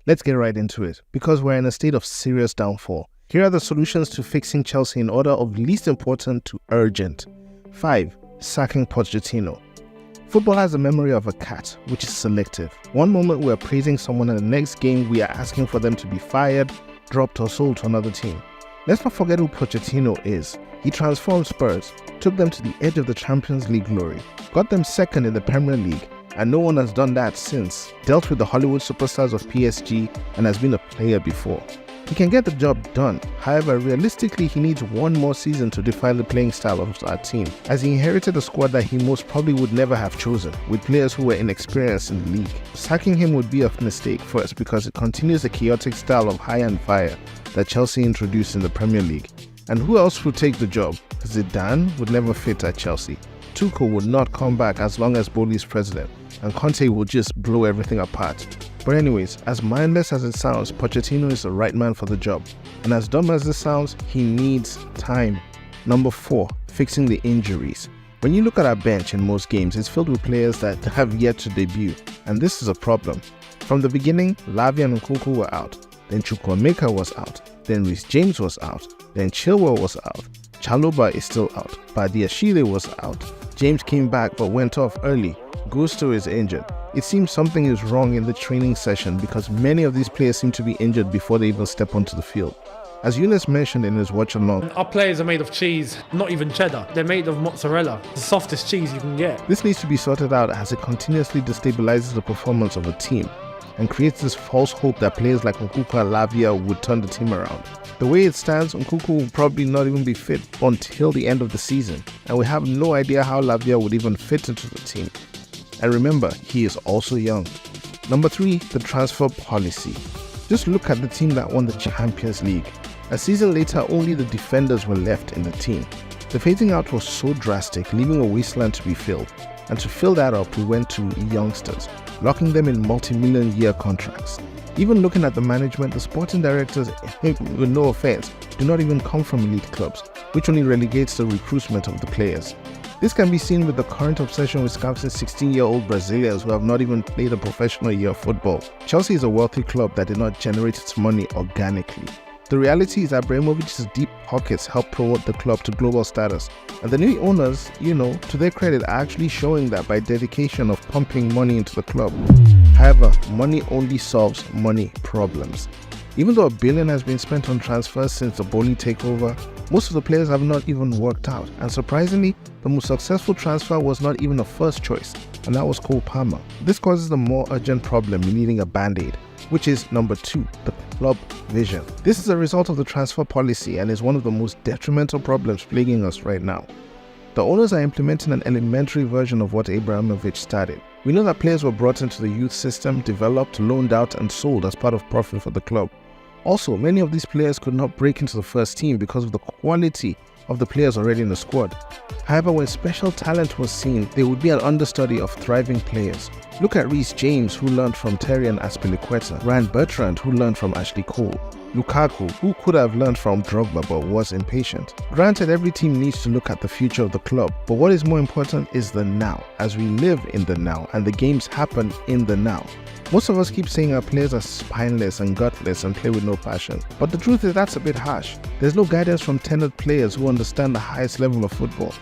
Let's get right into it, because we're in a state of serious downfall. Here are the solutions to fixing Chelsea in order of least important to urgent. 5. Sacking Pochettino. Football has the memory of a cat, which is selective. One moment we are praising someone and the next game we are asking for them to be fired, dropped or sold to another team. Let's not forget who Pochettino is. He transformed Spurs, took them to the edge of the Champions League glory, got them second in the Premier League, and no one has done that since, dealt with the Hollywood superstars of PSG and has been a player before. He can get the job done, however realistically he needs one more season to define the playing style of our team, as he inherited a squad that he most probably would never have chosen, with players who were inexperienced in the league. Sacking him would be a mistake first because it continues the chaotic style of hire and fire that Chelsea introduced in the Premier League. And who else would take the job? Zidane would never fit at Chelsea. Tuchel would not come back as long as Boehly is president, and Conte will just blow everything apart. But anyways, as mindless as it sounds, Pochettino is the right man for the job. And as dumb as this sounds, he needs time. Number 4. Fixing the injuries. When you look at our bench in most games, it's filled with players that have yet to debut, and this is a problem. From the beginning, Lavia and Nkunku were out, then Chukwuemeka was out, then Reece James was out, then Chilwell was out, Chalobah is still out, Badiashile was out, James came back but went off early, Gusto is injured. It seems something is wrong in the training session because many of these players seem to be injured before they even step onto the field. As Younes mentioned in his watch along, our players are made of cheese, not even cheddar. They're made of mozzarella, the softest cheese you can get. This needs to be sorted out as it continuously destabilizes the performance of a team and creates this false hope that players like Nkunku and Lavia would turn the team around. The way it stands, Nkunku will probably not even be fit until the end of the season, and we have no idea how Lavia would even fit into the team. And remember, he is also young. Number 3, the transfer policy. Just look at the team that won the Champions League. A season later, only the defenders were left in the team. The phasing out was so drastic, leaving a wasteland to be filled. And to fill that up, we went to youngsters, locking them in multi-million-year contracts. Even looking at the management, the sporting directors, with no offense, do not even come from elite clubs, which only relegates the recruitment of the players. This can be seen with the current obsession with scouting 16-year-old Brazilians who have not even played a professional year of football. Chelsea is a wealthy club that did not generate its money organically. The reality is that Abramovich's deep pockets help promote the club to global status, and the new owners, to their credit, are actually showing that by dedication of pumping money into the club. However, money only solves money problems. Even though $1 billion has been spent on transfers since the Boehly takeover, most of the players have not even worked out, and surprisingly, the most successful transfer was not even a first choice, and that was Cole Palmer. This causes the more urgent problem in needing a band-aid, which is number 2, the club vision. This is a result of the transfer policy and is one of the most detrimental problems plaguing us right now. The owners are implementing an elementary version of what Abramovich started. We know that players were brought into the youth system, developed, loaned out, and sold as part of profit for the club. Also, many of these players could not break into the first team because of the quality of the players already in the squad. However, when special talent was seen, they would be an understudy of thriving players. Look at Reece James, who learned from Terry and Azpilicueta, Ryan Bertrand, who learned from Ashley Cole, Lukaku, who could have learned from Drogba but was impatient. Granted, every team needs to look at the future of the club, but what is more important is the now, as we live in the now and the games happen in the now. Most of us keep saying our players are spineless and gutless and play with no passion, but the truth is that's a bit harsh. There's no guidance from tenured players who understand the highest level of football.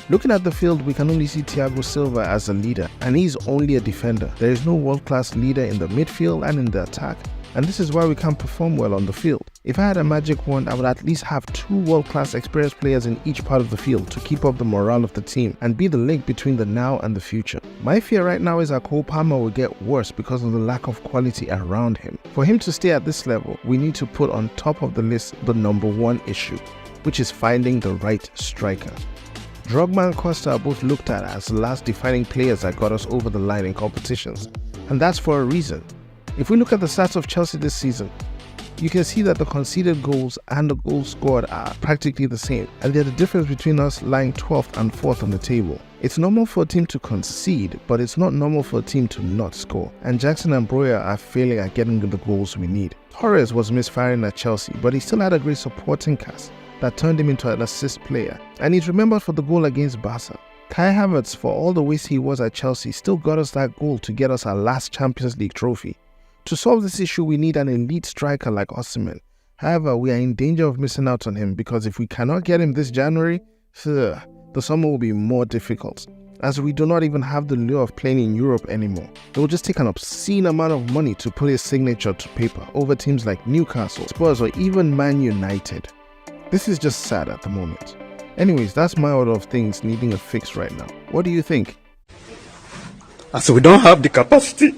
Looking at the field, we can only see Thiago Silva as a leader, and he's only a defender. There is no world-class leader in the midfield and in the attack, and this is why we can't perform well on the field. If I had a magic wand, I would at least have 2 world-class experienced players in each part of the field to keep up the morale of the team and be the link between the now and the future. My fear right now is that Cole Palmer will get worse because of the lack of quality around him. For him to stay at this level, we need to put on top of the list the number 1 issue, which is finding the right striker. Drogba and Costa are both looked at as the last defining players that got us over the line in competitions, and that's for a reason. If we look at the stats of Chelsea this season, you can see that the conceded goals and the goals scored are practically the same, and they're the difference between us lying 12th and 4th on the table. It's normal for a team to concede, but it's not normal for a team to not score, and Jackson and Broja are failing at getting the goals we need. Torres was misfiring at Chelsea, but he still had a great supporting cast that turned him into an assist player, and he's remembered for the goal against Barca. Kai Havertz, for all the waste he was at Chelsea, still got us that goal to get us our last Champions League trophy. To solve this issue, we need an elite striker like Osimhen. However, we are in danger of missing out on him because if we cannot get him this January, the summer will be more difficult, as we do not even have the lure of playing in Europe anymore. It will just take an obscene amount of money to put his signature to paper over teams like Newcastle, Spurs, or even Man United. This is just sad at the moment. Anyways, that's my order of things needing a fix right now. What do you think? As we don't have the capacity